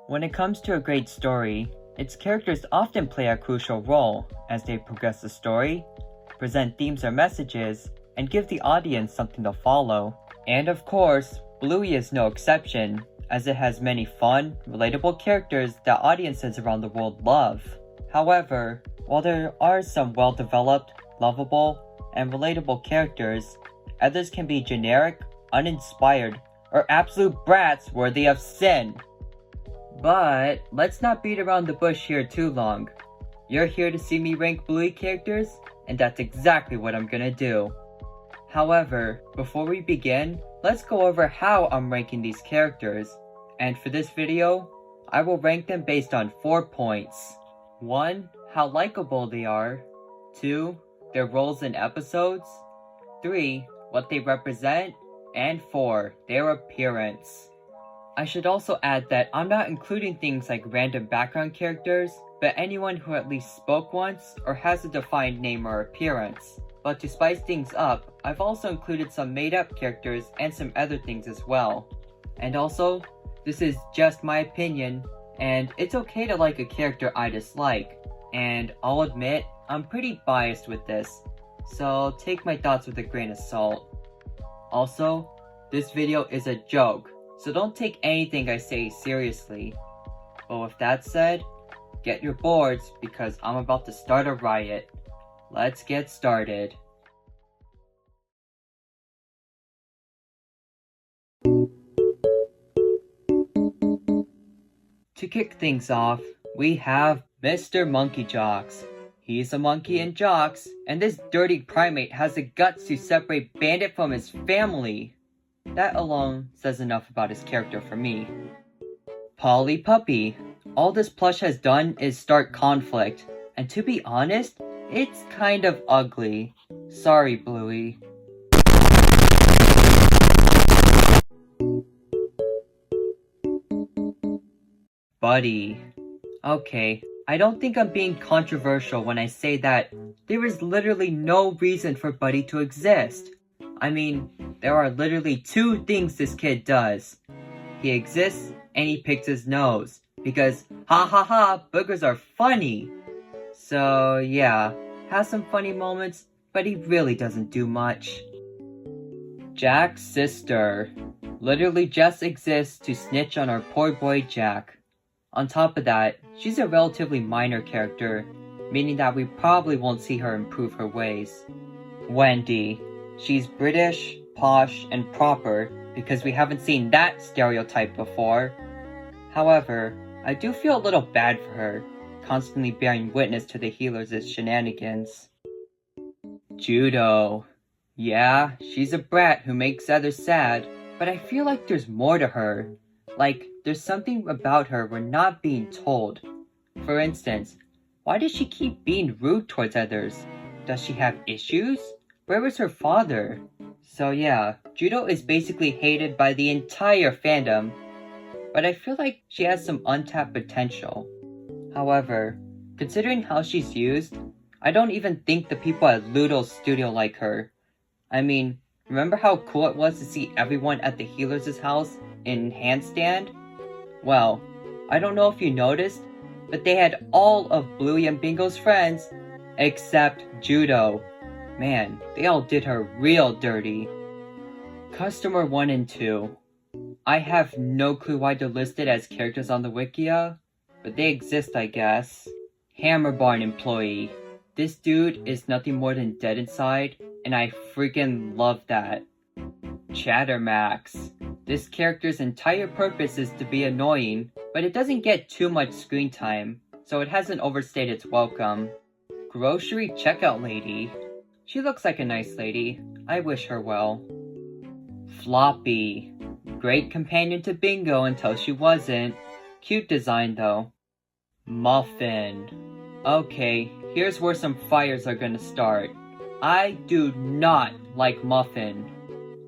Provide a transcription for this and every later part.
When it comes to a great story, its characters often play a crucial role as they progress the story, present themes or messages, and give the audience something to follow. And of course, Bluey is no exception, as it has many fun, relatable characters that audiences around the world love. However, while there are some well-developed, lovable, and relatable characters, others can be generic, uninspired, or absolute brats worthy of sin. But let's not beat around the bush here too long. You're here to see me rank Bluey characters, and that's exactly what I'm gonna do. However, before we begin, let's go over how I'm ranking these characters. And for this video, I will rank them based on 4 points. 1. How likable they are. 2. Their roles in episodes. 3. What they represent. And 4. Their appearance. I should also add that I'm not including things like random background characters, but anyone who at least spoke once or has a defined name or appearance. But to spice things up, I've also included some made-up characters and some other things as well. And also, this is just my opinion, and it's okay to like a character I dislike, and I'll admit, I'm pretty biased with this, so take my thoughts with a grain of salt. Also, this video is a joke, so don't take anything I say seriously. But with that said, get your boards because I'm about to start a riot. Let's get started. To kick things off, we have Mr. Monkey Jocks. He's a monkey in jocks, and this dirty primate has the guts to separate Bandit from his family. That alone says enough about his character for me. Polly Puppy. All this plush has done is start conflict, and to be honest, it's kind of ugly. Sorry, Bluey. Buddy. Okay, I don't think I'm being controversial when I say that there is literally no reason for Buddy to exist. I mean, there are literally 2 things this kid does. He exists and he picks his nose, because ha ha ha, boogers are funny. So yeah, has some funny moments, but he really doesn't do much. Jack's sister literally just exists to snitch on our poor boy Jack. On top of that, she's a relatively minor character, meaning that we probably won't see her improve her ways. Wendy. She's British, posh, and proper, because we haven't seen that stereotype before. However, I do feel a little bad for her, constantly bearing witness to the healers' shenanigans. Judo. Yeah, she's a brat who makes others sad, but I feel like there's more to her. Like, there's something about her we're not being told. For instance, why does she keep being rude towards others? Does she have issues? Where was her father? So yeah, Judo is basically hated by the entire fandom, but I feel like she has some untapped potential. However, considering how she's used, I don't even think the people at Ludo's studio like her. I mean, remember how cool it was to see everyone at the healers' house in handstand? Well, I don't know if you noticed, but they had all of Bluey and Bingo's friends, except Judo. Man, they all did her real dirty. Customer 1 and 2. I have no clue why they're listed as characters on the wikia, but they exist, I guess. Hammer Barn employee. This dude is nothing more than dead inside, and I freaking love that. Chattermax. This character's entire purpose is to be annoying, but it doesn't get too much screen time, so it hasn't overstayed its welcome. Grocery checkout lady. She looks like a nice lady. I wish her well. Floppy. Great companion to Bingo until she wasn't. Cute design though. Muffin. Okay, here's where some fires are gonna start. I do not like Muffin.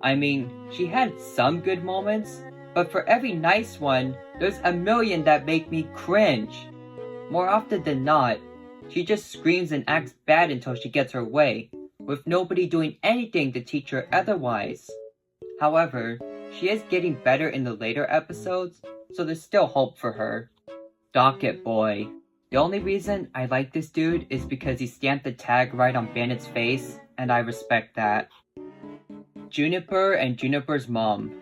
I mean, she had some good moments, but for every nice one, there's a million that make me cringe. More often than not, she just screams and acts bad until she gets her way, with nobody doing anything to teach her otherwise. However, she is getting better in the later episodes, so there's still hope for her. Docket Boy. The only reason I like this dude is because he stamped the tag right on Bandit's face, and I respect that. Juniper and Juniper's mom.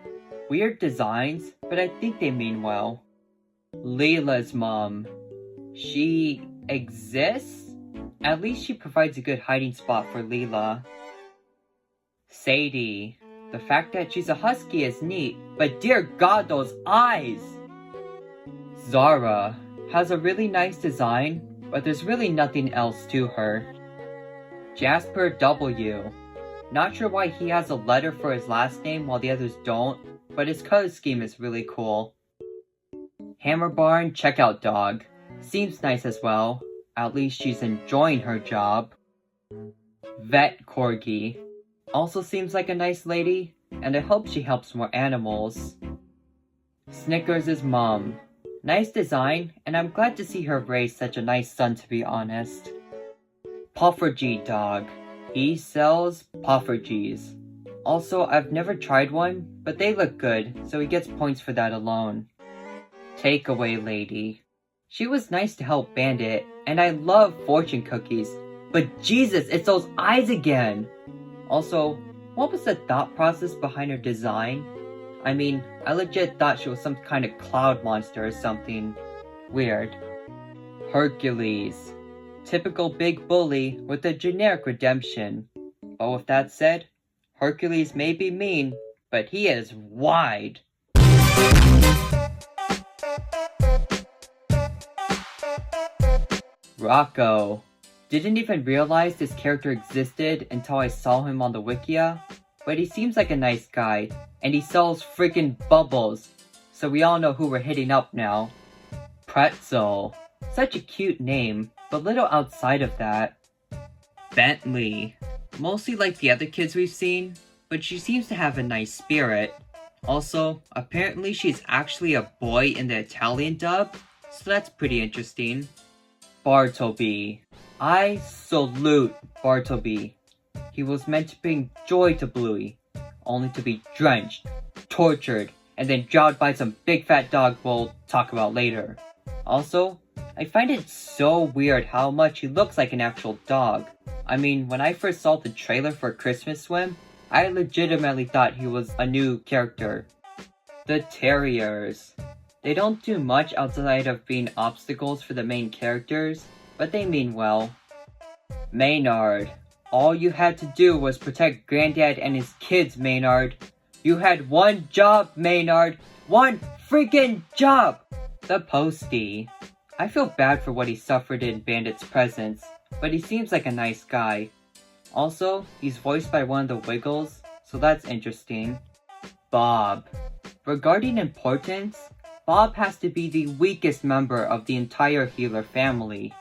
Weird designs, but I think they mean well. Leela's mom. She exists? At least she provides a good hiding spot for Leela. Sadie. The fact that she's a husky is neat, but dear God, those eyes! Zara. Has a really nice design, but there's really nothing else to her. Jasper W. Not sure why he has a letter for his last name while the others don't, but his color scheme is really cool. Hammerbarn Checkout Dog. Seems nice as well. At least she's enjoying her job. Vet Corgi. Also seems like a nice lady, and I hope she helps more animals. Snickers' mom. Nice design, and I'm glad to see her raise such a nice son, to be honest. Puffergy Dog. He sells Puffergies. Also, I've never tried one, but they look good, so he gets points for that alone. Takeaway Lady. She was nice to help Bandit, and I love fortune cookies, but Jesus, it's those eyes again! Also, what was the thought process behind her design? I mean, I legit thought she was some kind of cloud monster or something. Weird. Hercules. Typical big bully with a generic redemption. But with that said, Hercules may be mean, but he is wide. Rocco. Didn't even realize this character existed until I saw him on the wikia, but he seems like a nice guy, and he sells freaking bubbles, so we all know who we're hitting up now. Pretzel. Such a cute name, but little outside of that. Bentley. Mostly like the other kids we've seen, but she seems to have a nice spirit. Also, apparently she's actually a boy in the Italian dub, so that's pretty interesting. Bartleby. I salute Bartleby. He was meant to bring joy to Bluey, only to be drenched, tortured, and then jawed by some big fat dog we'll talk about later. Also, I find it so weird how much he looks like an actual dog. I mean, when I first saw the trailer for Christmas Swim, I legitimately thought he was a new character. The Terriers. They don't do much outside of being obstacles for the main characters, but they mean well. Maynard. All you had to do was protect Granddad and his kids, Maynard. You had one job, Maynard. One freaking job! The Postie. I feel bad for what he suffered in Bandit's presence, but he seems like a nice guy. Also, he's voiced by one of the Wiggles, so that's interesting. Bob. Regarding importance, Bob has to be the weakest member of the entire Healer family.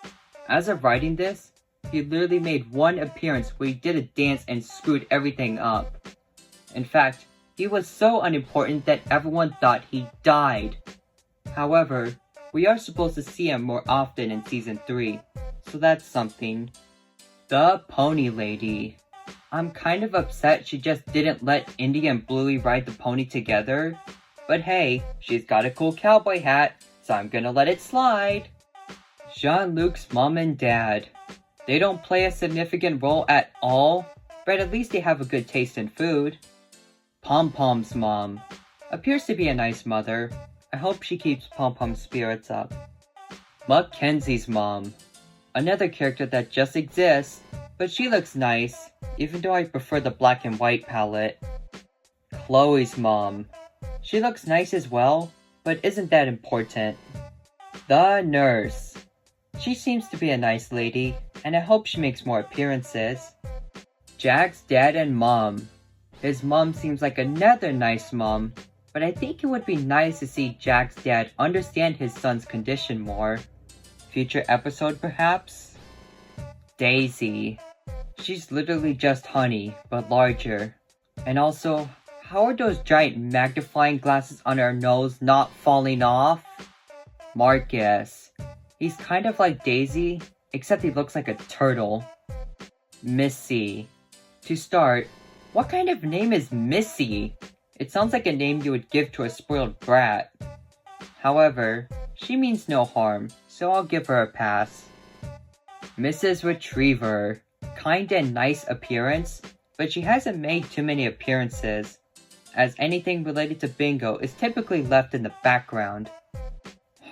As of writing this, he literally made one appearance where he did a dance and screwed everything up. In fact, he was so unimportant that everyone thought he died. However, we are supposed to see him more often in Season 3, so that's something. The Pony Lady. I'm kind of upset she just didn't let Indy and Bluey ride the pony together, but hey, she's got a cool cowboy hat, so I'm gonna let it slide. Jean-Luc's mom and dad. They don't play a significant role at all, but at least they have a good taste in food. Pom-Pom's mom. Appears to be a nice mother. I hope she keeps Pom-Pom's spirits up. Mackenzie's mom. Another character that just exists, but she looks nice, even though I prefer the black and white palette. Chloe's mom. She looks nice as well, but isn't that important. The nurse. She seems to be a nice lady, and I hope she makes more appearances. Jack's dad and mom. His mom seems like another nice mom, but I think it would be nice to see Jack's dad understand his son's condition more. Future episode perhaps? Daisy. She's literally just Honey, but larger. And also, how are those giant magnifying glasses on her nose not falling off? Marcus. He's kind of like Daisy, except he looks like a turtle. Missy. To start, what kind of name is Missy? It sounds like a name you would give to a spoiled brat. However, she means no harm, so I'll give her a pass. Mrs. Retriever. Kind and nice appearance, but she hasn't made too many appearances, as anything related to Bingo is typically left in the background.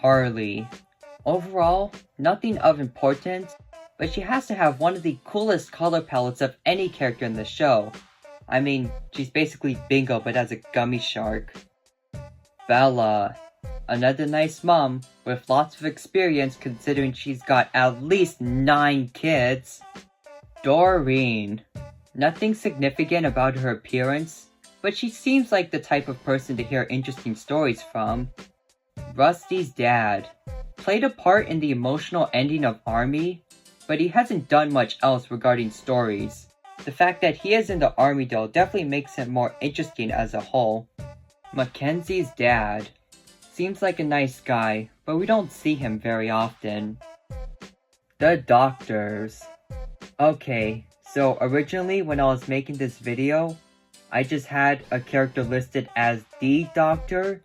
Harley. Overall, nothing of importance, but she has to have one of the coolest color palettes of any character in the show. I mean, she's basically Bingo but as a gummy shark. Bella. Another nice mom with lots of experience considering she's got at least 9 kids. Doreen. Nothing significant about her appearance, but she seems like the type of person to hear interesting stories from. Rusty's dad. Played a part in the emotional ending of Army, but he hasn't done much else regarding stories. The fact that he is in the Army though definitely makes him more interesting as a whole. Mackenzie's dad. Seems like a nice guy, but we don't see him very often. The doctors. Okay, so originally when I was making this video, I just had a character listed as the doctor,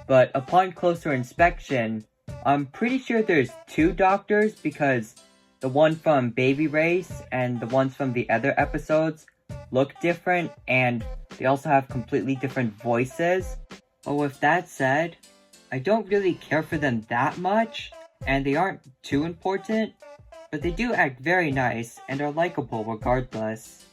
but upon closer inspection, I'm pretty sure there's 2 doctors because the one from Baby Race and the ones from the other episodes look different and they also have completely different voices. But with that said, I don't really care for them that much, and they aren't too important, but they do act very nice and are likable regardless.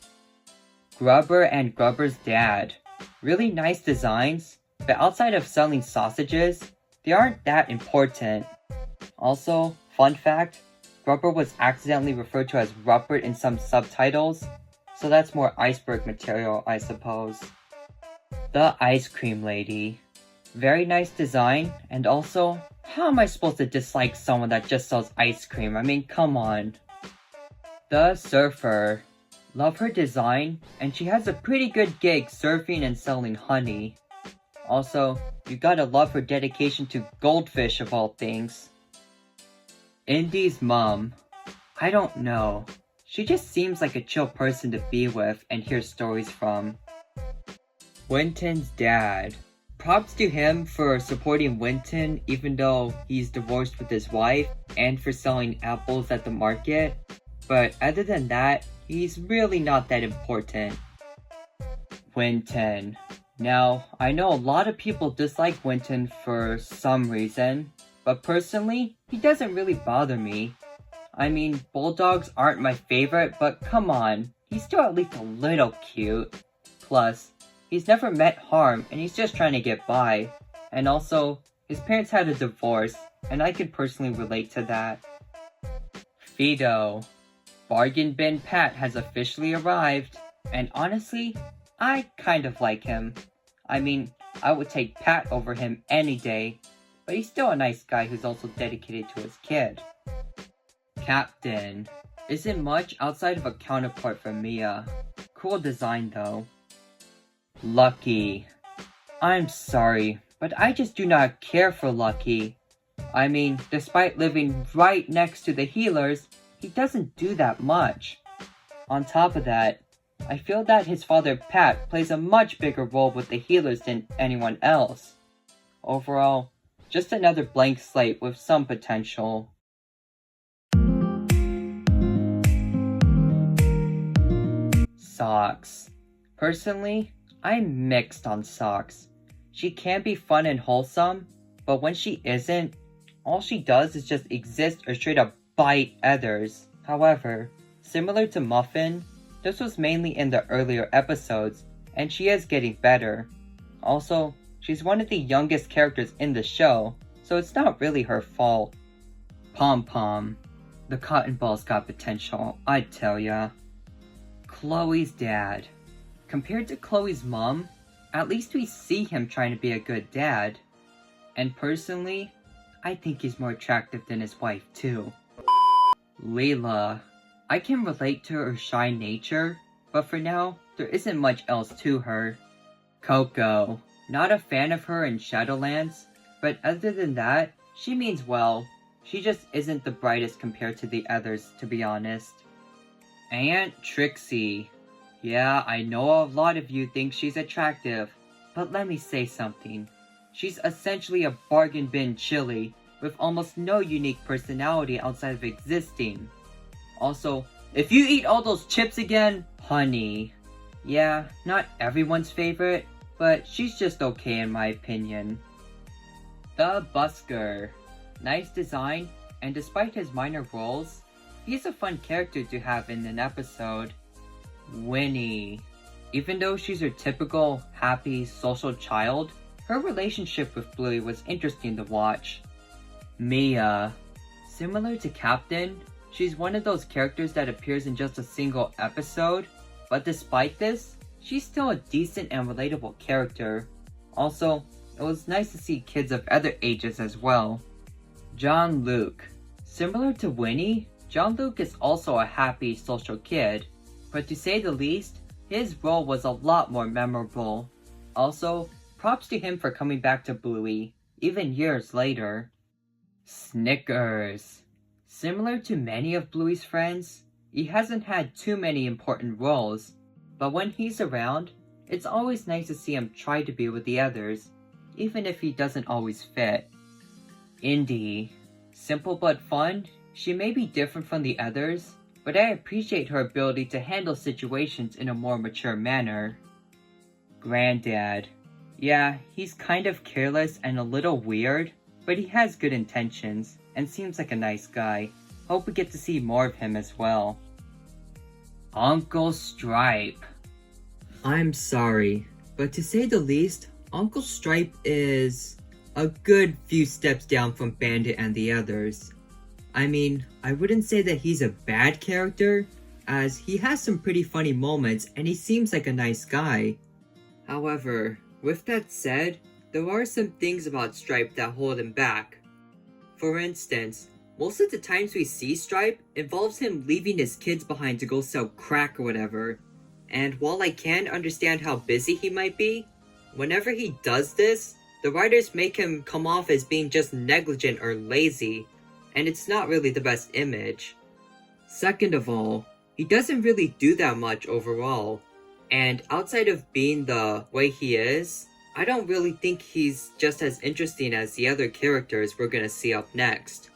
Grubber and Grubber's dad. Really nice designs, but outside of selling sausages, they aren't that important. Also, fun fact, Grubber was accidentally referred to as Rupert in some subtitles, so that's more iceberg material, I suppose. The ice cream lady. Very nice design, and also, how am I supposed to dislike someone that just sells ice cream? I mean, come on. The surfer. Love her design, and she has a pretty good gig surfing and selling honey. Also, you gotta love her dedication to goldfish of all things. Indy's mom. I don't know. She just seems like a chill person to be with and hear stories from. Winton's dad. Props to him for supporting Winton even though he's divorced with his wife and for selling apples at the market. But other than that, he's really not that important. Winton. Now, I know a lot of people dislike Winton for some reason, but personally, he doesn't really bother me. I mean, bulldogs aren't my favorite, but come on, he's still at least a little cute. Plus, he's never meant harm and he's just trying to get by. And also, his parents had a divorce, and I can personally relate to that. Fido. Bargain Bin Pat has officially arrived, and honestly, I kind of like him. I mean, I would take Pat over him any day, but he's still a nice guy who's also dedicated to his kid. Captain. Isn't much outside of a counterpart for Mia. Cool design though. Lucky. I'm sorry, but I just do not care for Lucky. I mean, despite living right next to the healers, he doesn't do that much. On top of that, I feel that his father Pat plays a much bigger role with the healers than anyone else. Overall, just another blank slate with some potential. Socks. Personally, I'm mixed on Socks. She can be fun and wholesome, but when she isn't, all she does is just exist or straight up bite others. However, similar to Muffin, this was mainly in the earlier episodes, and she is getting better. Also, she's one of the youngest characters in the show, so it's not really her fault. Pom Pom. The cotton ball's got potential, I'd tell ya. Chloe's dad. Compared to Chloe's mom, at least we see him trying to be a good dad. And personally, I think he's more attractive than his wife too. Layla. I can relate to her shy nature, but for now, there isn't much else to her. Coco. Not a fan of her in Shadowlands, but other than that, she means well. She just isn't the brightest compared to the others, to be honest. Aunt Trixie. Yeah, I know a lot of you think she's attractive, but let me say something. She's essentially a bargain bin chili with almost no unique personality outside of existing. Also, if you eat all those chips again, honey. Yeah, not everyone's favorite, but she's just okay in my opinion. The Busker. Nice design, and despite his minor roles, he's a fun character to have in an episode. Winnie. Even though she's your typical, happy, social child, her relationship with Bluey was interesting to watch. Mia. Similar to Captain, she's one of those characters that appears in just a single episode, but despite this, she's still a decent and relatable character. Also, it was nice to see kids of other ages as well. John Luke. Similar to Winnie, John Luke is also a happy, social kid, but to say the least, his role was a lot more memorable. Also, props to him for coming back to Bluey, even years later. Snickers. Similar to many of Bluey's friends, he hasn't had too many important roles, but when he's around, it's always nice to see him try to be with the others, even if he doesn't always fit. Indy. Simple but fun, she may be different from the others, but I appreciate her ability to handle situations in a more mature manner. Granddad. Yeah, he's kind of careless and a little weird, but he has good intentions and seems like a nice guy. Hope we get to see more of him as well. Uncle Stripe. I'm sorry, but to say the least, Uncle Stripe is a good few steps down from Bandit and the others. I mean, I wouldn't say that he's a bad character, as he has some pretty funny moments and he seems like a nice guy. However, with that said, there are some things about Stripe that hold him back. For instance, most of the times we see Stripe involves him leaving his kids behind to go sell crack or whatever. And while I can understand how busy he might be, whenever he does this, the writers make him come off as being just negligent or lazy, and it's not really the best image. Second of all, he doesn't really do that much overall, and outside of being the way he is, I don't really think he's just as interesting as the other characters we're gonna see up next.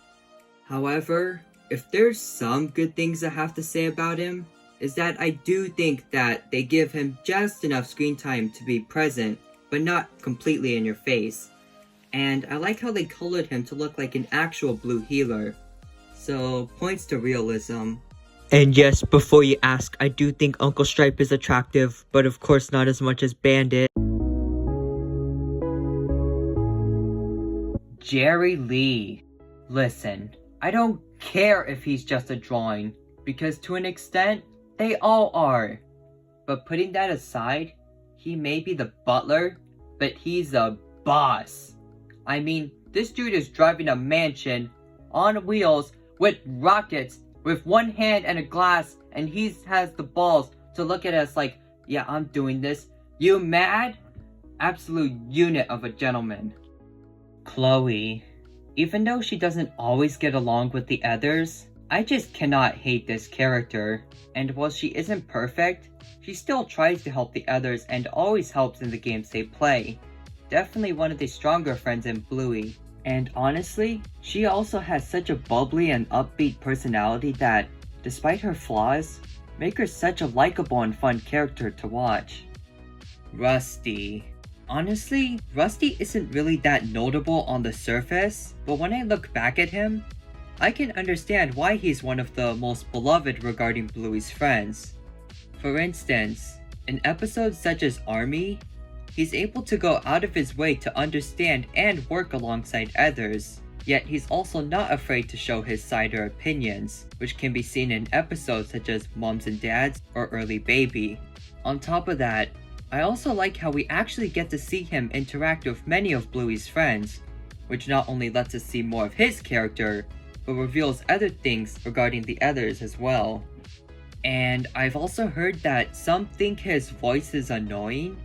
However, if there's some good things I have to say about him, is that I do think that they give him just enough screen time to be present, but not completely in your face. And I like how they colored him to look like an actual blue healer. So, points to realism. And yes, before you ask, I do think Uncle Stripe is attractive, but of course not as much as Bandit. Jerry Lee. Listen, I don't care if he's just a drawing, because to an extent, they all are. But putting that aside, he may be the butler, but he's a boss. I mean, this dude is driving a mansion on wheels with rockets with one hand and a glass, and he has the balls to look at us like, yeah, I'm doing this. You mad? Absolute unit of a gentleman. Chloe. Even though she doesn't always get along with the others, I just cannot hate this character. And while she isn't perfect, she still tries to help the others and always helps in the games they play. Definitely one of the stronger friends in Bluey. And honestly, she also has such a bubbly and upbeat personality that, despite her flaws, make her such a likable and fun character to watch. Rusty. Honestly, Rusty isn't really that notable on the surface, but when I look back at him, I can understand why he's one of the most beloved regarding Bluey's friends. For instance, in episodes such as Army, he's able to go out of his way to understand and work alongside others, yet he's also not afraid to show his side or opinions, which can be seen in episodes such as Moms and Dads or Early Baby. On top of that, I also like how we actually get to see him interact with many of Bluey's friends, which not only lets us see more of his character, but reveals other things regarding the others as well. And I've also heard that some think his voice is annoying,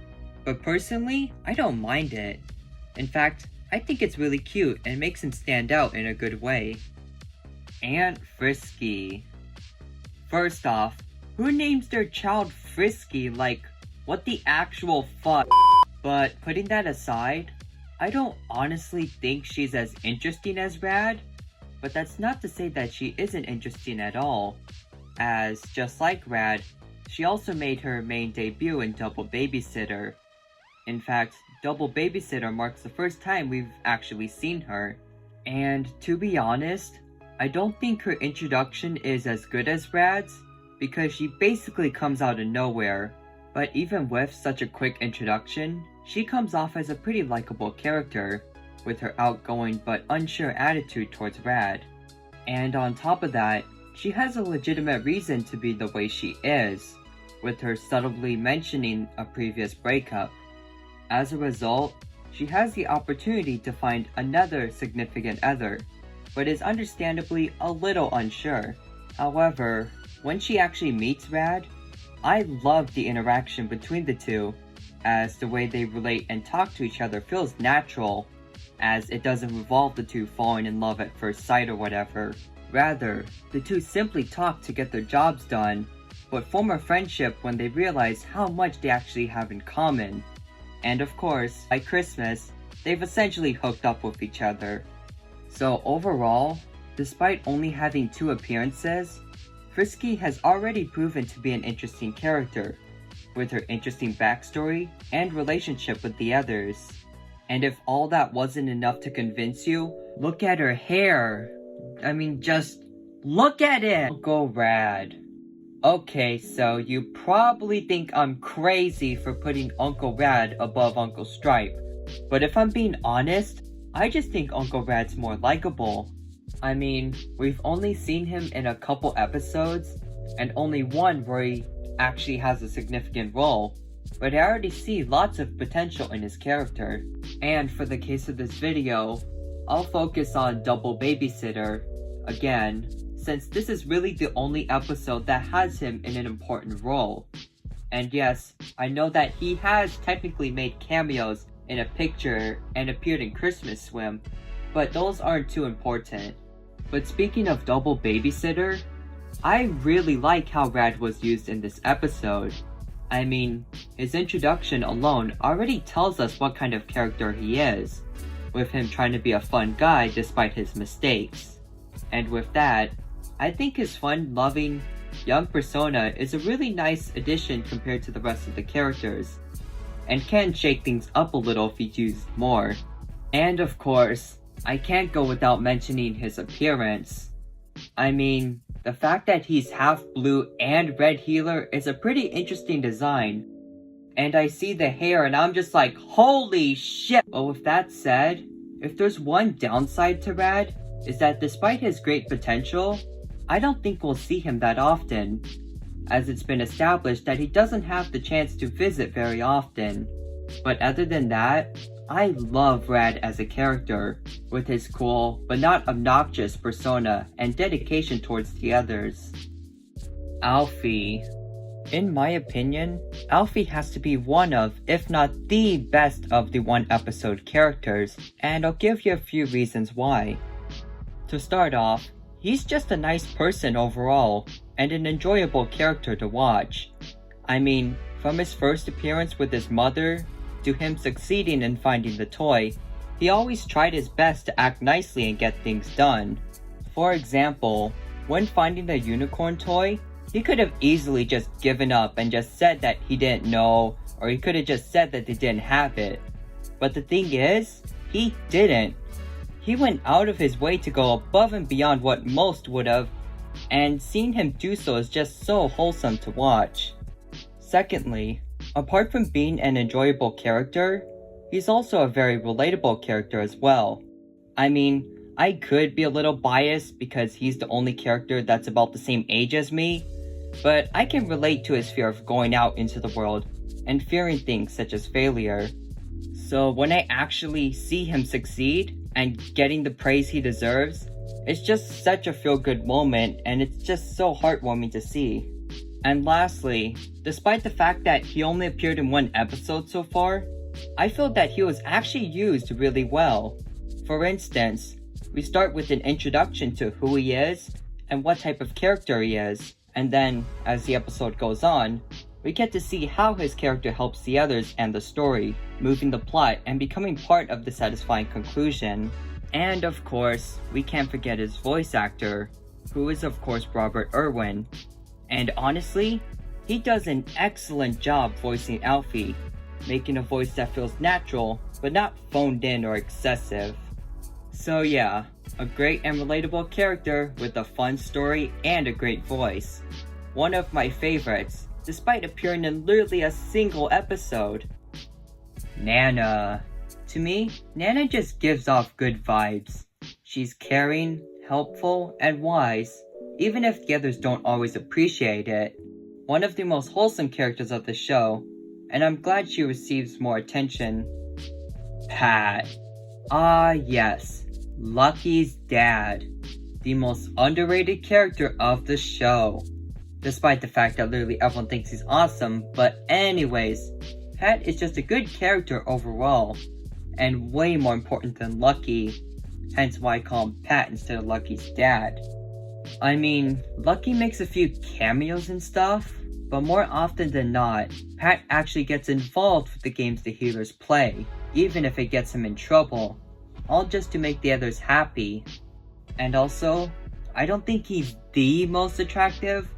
but personally, I don't mind it. In fact, I think it's really cute and makes him stand out in a good way. Aunt Frisky. First off, who names their child Frisky? Like, what the actual fuck? But putting that aside, I don't honestly think she's as interesting as Rad, but that's not to say that she isn't interesting at all, as just like Rad, she also made her main debut in Double Babysitter. In fact, Double Babysitter marks the first time we've actually seen her, and to be honest, I don't think her introduction is as good as Rad's, because she basically comes out of nowhere. But even with such a quick introduction, she comes off as a pretty likable character, with her outgoing but unsure attitude towards Rad. And on top of that, she has a legitimate reason to be the way she is, with her subtly mentioning a previous breakup. As a result, she has the opportunity to find another significant other, but is understandably a little unsure. However, when she actually meets Rad, I love the interaction between the two, as the way they relate and talk to each other feels natural, as it doesn't involve the two falling in love at first sight or whatever. Rather, the two simply talk to get their jobs done, but form a friendship when they realize how much they actually have in common. And of course, by Christmas, they've essentially hooked up with each other. So overall, despite only having 2 appearances, Frisky has already proven to be an interesting character, with her interesting backstory and relationship with the others. And if all that wasn't enough to convince you, look at her hair. I mean, just look at it! Uncle Rad. Okay, so you probably think I'm crazy for putting Uncle Rad above Uncle Stripe, but if I'm being honest, I just think Uncle Rad's more likable. I mean, we've only seen him in a couple episodes, and only one where he actually has a significant role, but I already see lots of potential in his character. And for the case of this video, I'll focus on Double Babysitter, again, since this is really the only episode that has him in an important role. And yes, I know that he has technically made cameos in a picture and appeared in Christmas Swim, but those aren't too important. But speaking of Double Babysitter, I really like how Rad was used in this episode. I mean, his introduction alone already tells us what kind of character he is, with him trying to be a fun guy despite his mistakes. And with that, I think his fun-loving, young persona is a really nice addition compared to the rest of the characters, and can shake things up a little if he's used more. And of course, I can't go without mentioning his appearance. I mean, the fact that he's half blue and red healer is a pretty interesting design. And I see the hair and I'm just like, holy shit! But with that said, if there's one downside to Rad, is that despite his great potential, I don't think we'll see him that often, as it's been established that he doesn't have the chance to visit very often. But other than that, I love Rad as a character, with his cool but not obnoxious persona and dedication towards the others. Alfie. In my opinion, Alfie has to be one of, if not the best of the one-episode characters, and I'll give you a few reasons why. To start off, he's just a nice person overall, and an enjoyable character to watch. I mean, from his first appearance with his mother, to him succeeding in finding the toy, he always tried his best to act nicely and get things done. For example, when finding the unicorn toy, he could have easily just given up and just said that he didn't know, or he could have just said that they didn't have it. But the thing is, he didn't. He went out of his way to go above and beyond what most would have, and seeing him do so is just so wholesome to watch. Secondly, apart from being an enjoyable character, he's also a very relatable character as well. I mean, I could be a little biased because he's the only character that's about the same age as me, but I can relate to his fear of going out into the world and fearing things such as failure. So when I actually see him succeed and getting the praise he deserves, it's just such a feel-good moment, and it's just so heartwarming to see. And lastly, despite the fact that he only appeared in one episode so far, I feel that he was actually used really well. For instance, we start with an introduction to who he is and what type of character he is, and then, as the episode goes on, we get to see how his character helps the others and the story, moving the plot and becoming part of the satisfying conclusion. And of course, we can't forget his voice actor, who is of course Robert Irwin. And honestly, he does an excellent job voicing Alfie, making a voice that feels natural, but not phoned in or excessive. So yeah, a great and relatable character with a fun story and a great voice. One of my favorites, despite appearing in literally a single episode. Nana. To me, Nana just gives off good vibes. She's caring, helpful, and wise, even if the others don't always appreciate it. One of the most wholesome characters of the show, and I'm glad she receives more attention. Pat. Ah yes, Lucky's dad. The most underrated character of the show. Despite the fact that literally everyone thinks he's awesome, but anyways, Pat is just a good character overall, and way more important than Lucky, hence why I call him Pat instead of Lucky's dad. I mean, Lucky makes a few cameos and stuff, but more often than not, Pat actually gets involved with the games the healers play, even if it gets him in trouble, all just to make the others happy. And also, I don't think he's the most attractive,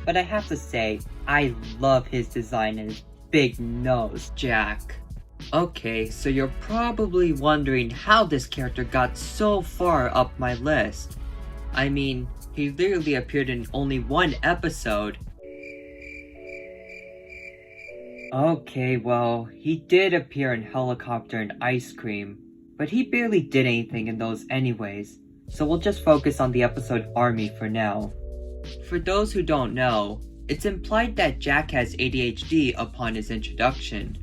but I have to say, I love his design and his big nose, Jack. Okay, so you're probably wondering how this character got so far up my list. I mean, he literally appeared in only one episode. Okay, well, he did appear in Helicopter and Ice Cream, but he barely did anything in those anyways, so we'll just focus on the episode Army for now. For those who don't know, it's implied that Jack has ADHD upon his introduction,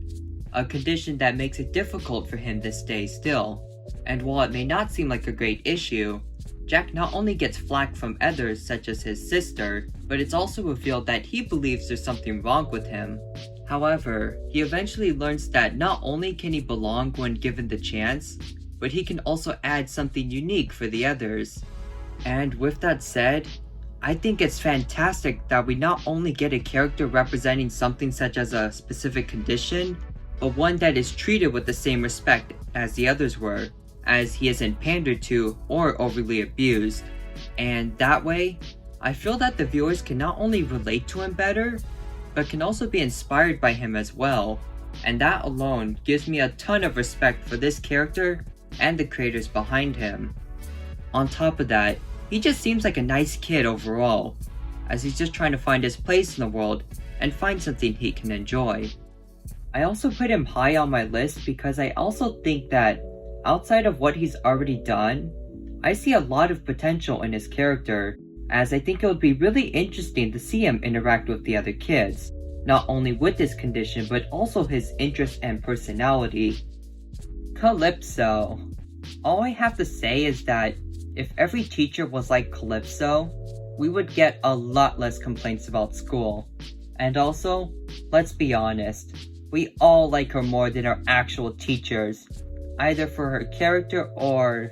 a condition that makes it difficult for him to stay still. And while it may not seem like a great issue, Jack not only gets flack from others such as his sister, but it's also revealed that he believes there's something wrong with him. However, he eventually learns that not only can he belong when given the chance, but he can also add something unique for the others. And with that said, I think it's fantastic that we not only get a character representing something such as a specific condition, but one that is treated with the same respect as the others were, as he isn't pandered to or overly abused. And that way, I feel that the viewers can not only relate to him better, but can also be inspired by him as well, and that alone gives me a ton of respect for this character and the creators behind him. On top of that, he just seems like a nice kid overall, as he's just trying to find his place in the world and find something he can enjoy. I also put him high on my list because I also think that, outside of what he's already done, I see a lot of potential in his character, as I think it would be really interesting to see him interact with the other kids, not only with his condition but also his interests and personality. Calypso. All I have to say is that if every teacher was like Calypso, we would get a lot less complaints about school. And also, let's be honest, we all like her more than our actual teachers, either for her character or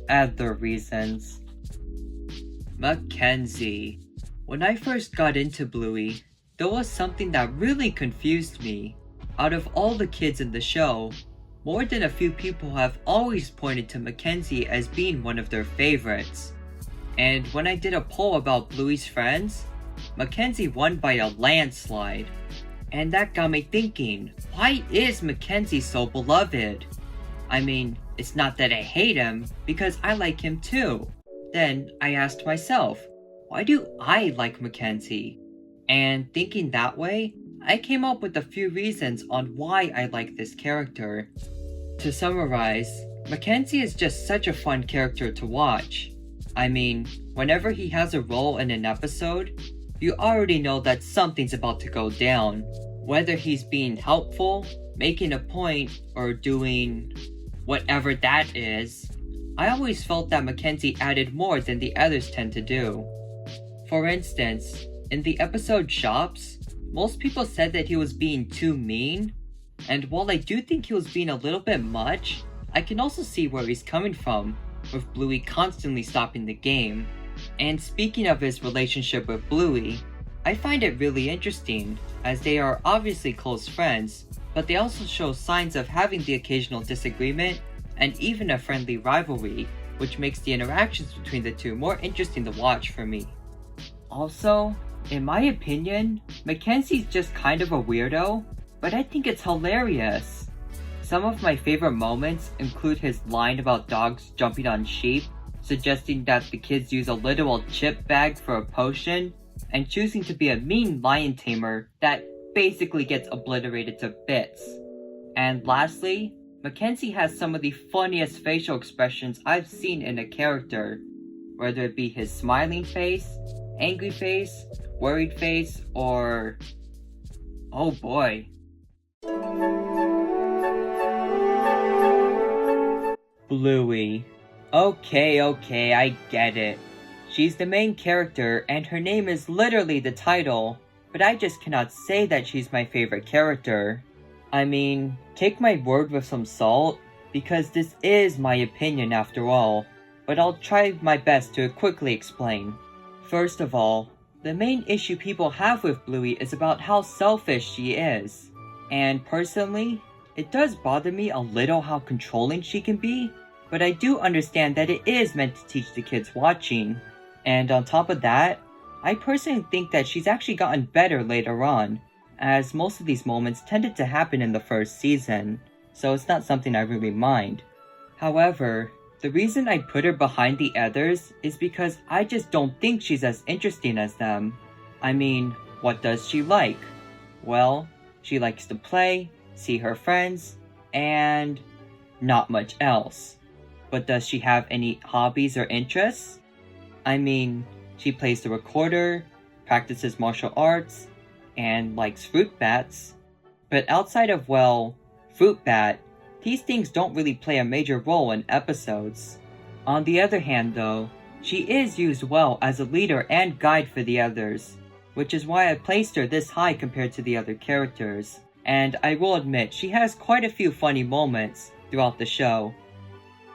other reasons. Mackenzie. When I first got into Bluey, there was something that really confused me. Out of all the kids in the show, more than a few people have always pointed to Mackenzie as being one of their favorites. And when I did a poll about Bluey's friends, Mackenzie won by a landslide. And that got me thinking, why is Mackenzie so beloved? I mean, it's not that I hate him, because I like him too. Then I asked myself, why do I like Mackenzie? And thinking that way, I came up with a few reasons on why I like this character. To summarize, Mackenzie is just such a fun character to watch. I mean, whenever he has a role in an episode, you already know that something's about to go down. Whether he's being helpful, making a point, or doing whatever that is, I always felt that Mackenzie added more than the others tend to do. For instance, in the episode Shops, most people said that he was being too mean, and while I do think he was being a little bit much, I can also see where he's coming from, with Bluey constantly stopping the game. And speaking of his relationship with Bluey, I find it really interesting, as they are obviously close friends, but they also show signs of having the occasional disagreement and even a friendly rivalry, which makes the interactions between the two more interesting to watch for me. Also, in my opinion, Mackenzie's just kind of a weirdo, but I think it's hilarious. Some of my favorite moments include his line about dogs jumping on sheep, suggesting that the kids use a literal chip bag for a potion, and choosing to be a mean lion tamer that basically gets obliterated to bits. And lastly, Mackenzie has some of the funniest facial expressions I've seen in a character, whether it be his smiling face, angry face, worried face, or... oh boy. Bluey. Okay, I get it. She's the main character and her name is literally the title, but I just cannot say that she's my favorite character. I mean, take my word with some salt, because this is my opinion after all, but I'll try my best to quickly explain. First of all, the main issue people have with Bluey is about how selfish she is. And personally, it does bother me a little how controlling she can be, but I do understand that it is meant to teach the kids watching. And on top of that, I personally think that she's actually gotten better later on, as most of these moments tended to happen in the first season, so it's not something I really mind. However, the reason I put her behind the others is because I just don't think she's as interesting as them. I mean, what does she like? Well, she likes to play, see her friends, and not much else. But does she have any hobbies or interests? I mean, she plays the recorder, practices martial arts, and likes fruit bats. But outside of, well, fruit bat, these things don't really play a major role in episodes. On the other hand though, she is used well as a leader and guide for the others, which is why I placed her this high compared to the other characters. And I will admit, she has quite a few funny moments throughout the show.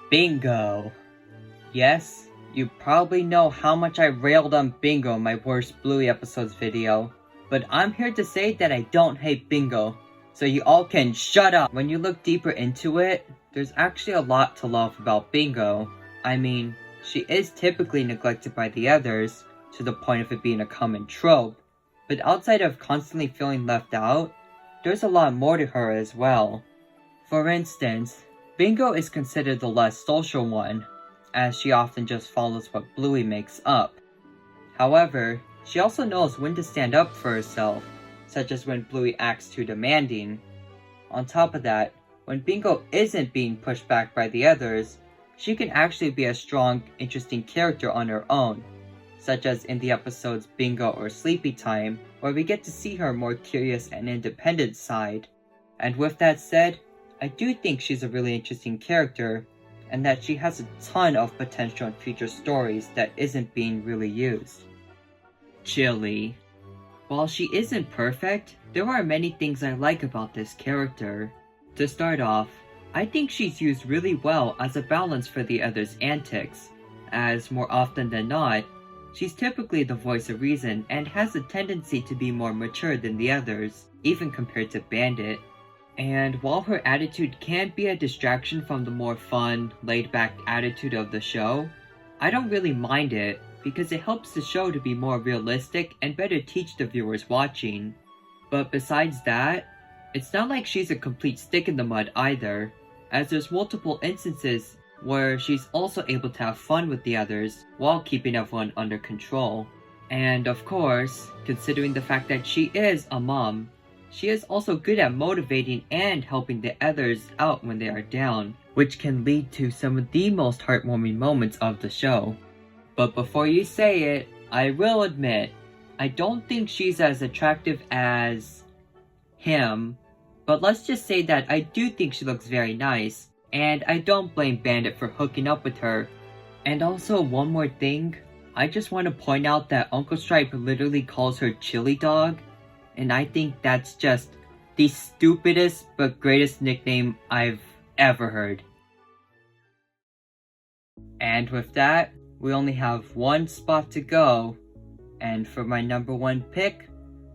Bingo! Yes, you probably know how much I railed on Bingo in my worst Bluey episodes video, but I'm here to say that I don't hate Bingo, so you all can shut up! When you look deeper into it, there's actually a lot to love about Bingo. I mean, she is typically neglected by the others, to the point of it being a common trope, but outside of constantly feeling left out, there's a lot more to her as well. For instance, Bingo is considered the less social one, as she often just follows what Bluey makes up. However, she also knows when to stand up for herself, such as when Bluey acts too demanding. On top of that, when Bingo isn't being pushed back by the others, she can actually be a strong, interesting character on her own, such as in the episodes Bingo or Sleepy Time, where we get to see her more curious and independent side. And with that said, I do think she's a really interesting character, and that she has a ton of potential in future stories that isn't being really used. Chili. While she isn't perfect, there are many things I like about this character. To start off, I think she's used really well as a balance for the others' antics, as more often than not, she's typically the voice of reason and has a tendency to be more mature than the others, even compared to Bandit. And while her attitude can be a distraction from the more fun, laid-back attitude of the show, I don't really mind it because it helps the show to be more realistic and better teach the viewers watching. But besides that, it's not like she's a complete stick in the mud either, as there's multiple instances where she's also able to have fun with the others while keeping everyone under control. And of course, considering the fact that she is a mom, she is also good at motivating and helping the others out when they are down, which can lead to some of the most heartwarming moments of the show. But before you say it, I will admit, I don't think she's as attractive as him, but let's just say that I do think she looks very nice, and I don't blame Bandit for hooking up with her. And also one more thing, I just want to point out that Uncle Stripe literally calls her Chili Dog, and I think that's just the stupidest but greatest nickname I've ever heard. And with that, we only have one spot to go, And for my number 1 pick,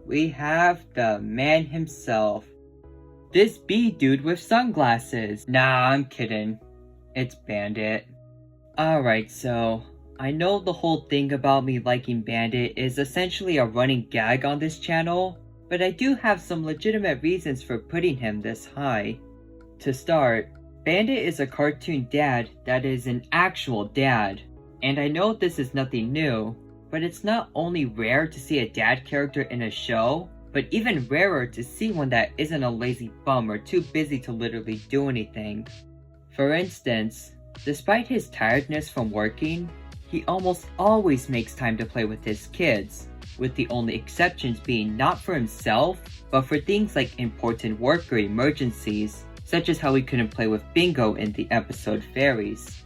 we have the man himself. This bee dude with sunglasses. Nah, I'm kidding. It's Bandit. Alright, so I know the whole thing about me liking Bandit is essentially a running gag on this channel, but I do have some legitimate reasons for putting him this high. To start, Bandit is a cartoon dad that is an actual dad. And I know this is nothing new, but it's not only rare to see a dad character in a show, but even rarer to see one that isn't a lazy bum or too busy to literally do anything. For instance, despite his tiredness from working, he almost always makes time to play with his kids, with the only exceptions being not for himself, but for things like important work or emergencies, such as how he couldn't play with Bingo in the episode Fairies.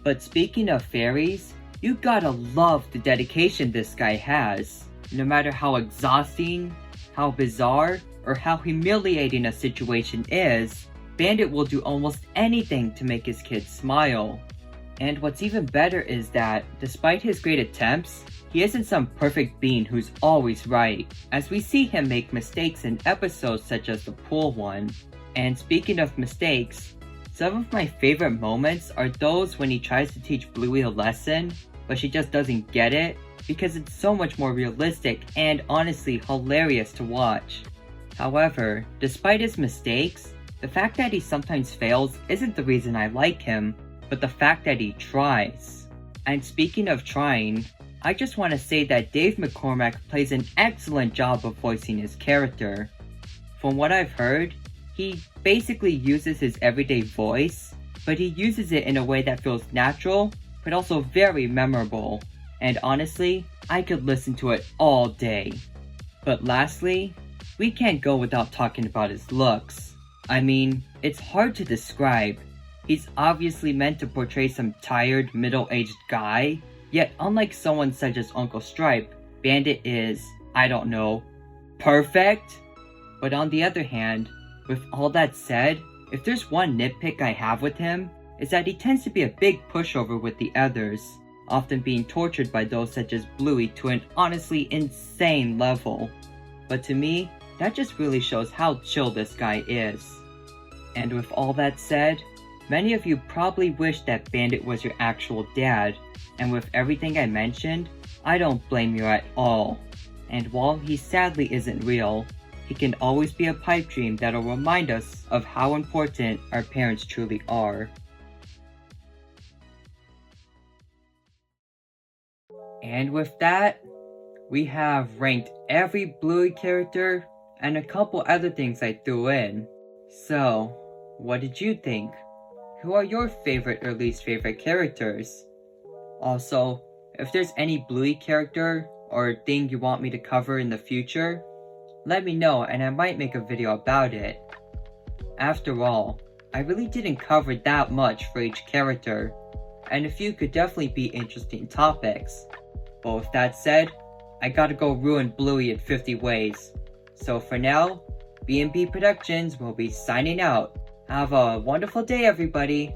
But speaking of fairies, you gotta love the dedication this guy has. No matter how exhausting, how bizarre, or how humiliating a situation is, Bandit will do almost anything to make his kids smile. And what's even better is that, despite his great attempts, he isn't some perfect being who's always right, as we see him make mistakes in episodes such as the pool one. And speaking of mistakes, some of my favorite moments are those when he tries to teach Bluey a lesson, but she just doesn't get it, because it's so much more realistic and honestly hilarious to watch. However, despite his mistakes, the fact that he sometimes fails isn't the reason I like him, but the fact that he tries. And speaking of trying, I just want to say that Dave McCormack plays an excellent job of voicing his character. From what I've heard, he basically uses his everyday voice, but he uses it in a way that feels natural, but also very memorable. And honestly, I could listen to it all day. But lastly, we can't go without talking about his looks. I mean, it's hard to describe. He's obviously meant to portray some tired, middle-aged guy, yet unlike someone such as Uncle Stripe, Bandit is, I don't know, perfect? But on the other hand, with all that said, if there's one nitpick I have with him, is that he tends to be a big pushover with the others, often being tortured by those such as Bluey to an honestly insane level. But to me, that just really shows how chill this guy is. And with all that said, many of you probably wish that Bandit was your actual dad, and with everything I mentioned, I don't blame you at all. And while he sadly isn't real, he can always be a pipe dream that'll remind us of how important our parents truly are. And with that, we have ranked every Bluey character and a couple other things I threw in. So, what did you think? Who are your favorite or least favorite characters? Also, if there's any Bluey character or thing you want me to cover in the future, let me know and I might make a video about it. After all, I really didn't cover that much for each character, and a few could definitely be interesting topics. But with that said, I gotta go ruin Bluey in 50 ways. So for now, B&B Productions will be signing out. Have a wonderful day, everybody.